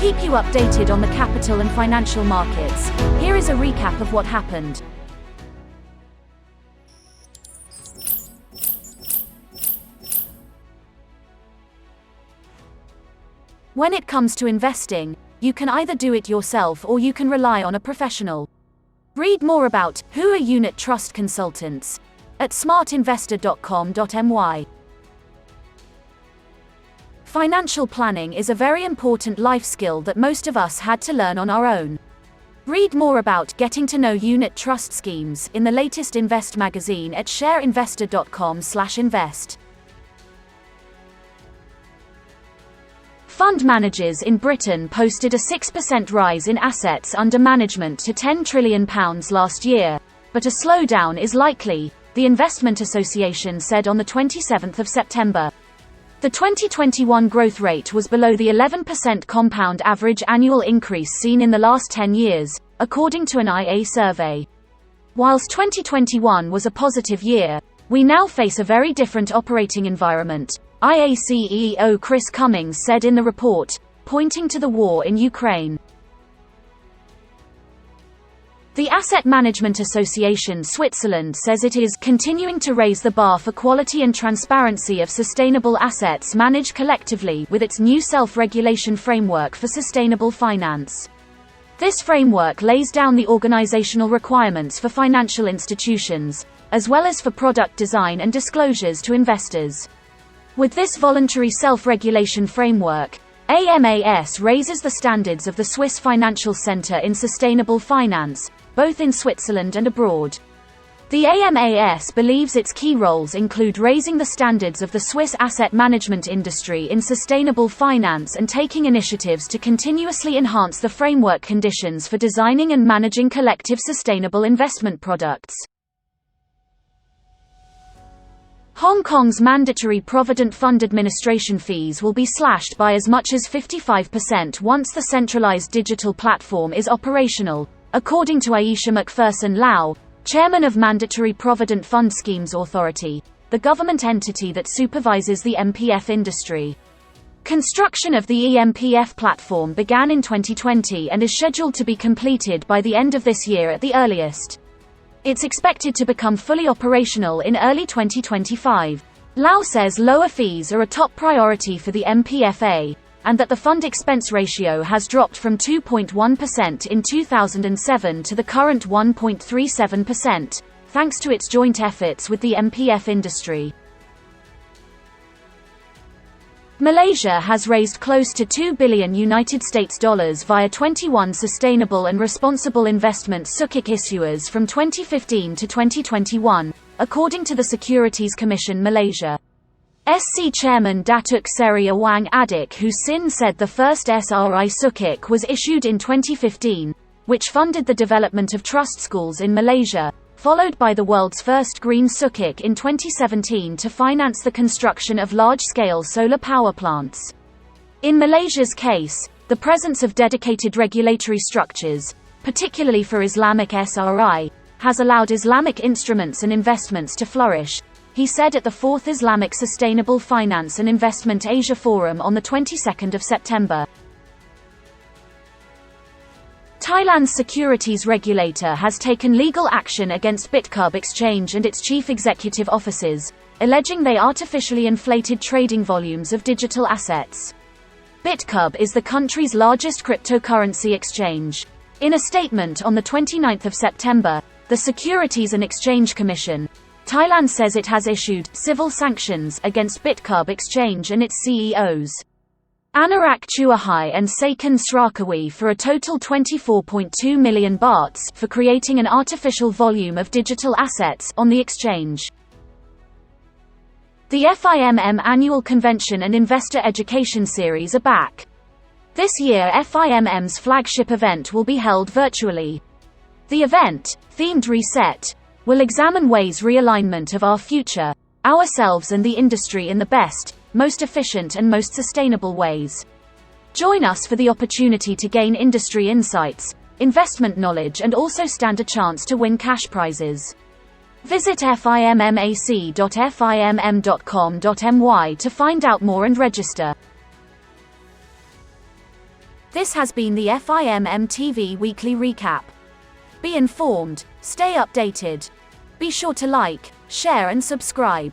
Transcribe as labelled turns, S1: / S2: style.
S1: keep you updated on the capital and financial markets. Here is a recap of what happened. When it comes to investing, you can either do it yourself or you can rely on a professional. Read more about who are unit trust consultants at smartinvestor.com.my. Financial planning is a very important life skill that most of us had to learn on our own. Read more about getting to know unit trust schemes in the latest Invest magazine at shareinvestor.com/invest. Fund managers in Britain posted a 6% rise in assets under management to £10 trillion last year, but a slowdown is likely, the Investment Association said on the 27th of September. The 2021 growth rate was below the 11% compound average annual increase seen in the last 10 years, according to an IA survey. Whilst 2021 was a positive year, we now face a very different operating environment, IA CEO Chris Cummings said in the report, pointing to the war in Ukraine. The Asset Management Association Switzerland says it is continuing to raise the bar for quality and transparency of sustainable assets managed collectively with its new self-regulation framework for sustainable finance. This framework lays down the organizational requirements for financial institutions, as well as for product design and disclosures to investors. With this voluntary self-regulation framework, AMAS raises the standards of the Swiss Financial Center in sustainable finance, both in Switzerland and abroad. The AMAS believes its key roles include raising the standards of the Swiss asset management industry in sustainable finance and taking initiatives to continuously enhance the framework conditions for designing and managing collective sustainable investment products. Hong Kong's mandatory Provident Fund administration fees will be slashed by as much as 55% once the centralized digital platform is operational, according to Aisha McPherson Lau, chairman of Mandatory Provident Fund Schemes Authority, the government entity that supervises the MPF industry. Construction of the eMPF platform began in 2020 and is scheduled to be completed by the end of this year at the earliest. It's expected to become fully operational in early 2025. Lau says lower fees are a top priority for the MPFA, and that the fund expense ratio has dropped from 2.1% in 2007 to the current 1.37%, thanks to its joint efforts with the MPF industry. Malaysia has raised close to $2 billion via 21 sustainable and responsible investment SUKIK issuers from 2015 to 2021, according to the Securities Commission Malaysia. SC Chairman Datuk Seri Awang Adik Husin said the first SRI SUKIK was issued in 2015, which funded the development of trust schools in Malaysia, followed by the world's first green SUKIK in 2017 to finance the construction of large-scale solar power plants. In Malaysia's case, the presence of dedicated regulatory structures, particularly for Islamic SRI, has allowed Islamic instruments and investments to flourish, he said at the 4th Islamic Sustainable Finance and Investment Asia Forum on the 22nd of September. Thailand's securities regulator has taken legal action against BitCub Exchange and its chief executive officers, alleging they artificially inflated trading volumes of digital assets. BitCub is the country's largest cryptocurrency exchange. In a statement on the 29th of September, the Securities and Exchange Commission, Thailand says it has issued civil sanctions against BitCub Exchange and its CEOs. Anarak Chuahai and Sakan Srakawi for a total 24.2 million bahts for creating an artificial volume of digital assets on the exchange. The FIMM Annual Convention and Investor Education Series are back. This year FIMM's flagship event will be held virtually. The event, themed Reset, will examine ways realignment of our future, ourselves and the industry in the best, most efficient and most sustainable ways. Join us for the opportunity to gain industry insights, investment knowledge and also stand a chance to win cash prizes. Visit fimmac.fimm.com.my to find out more and register. This has been the FIMM TV Weekly Recap. Be informed, stay updated. Be sure to like, share and subscribe.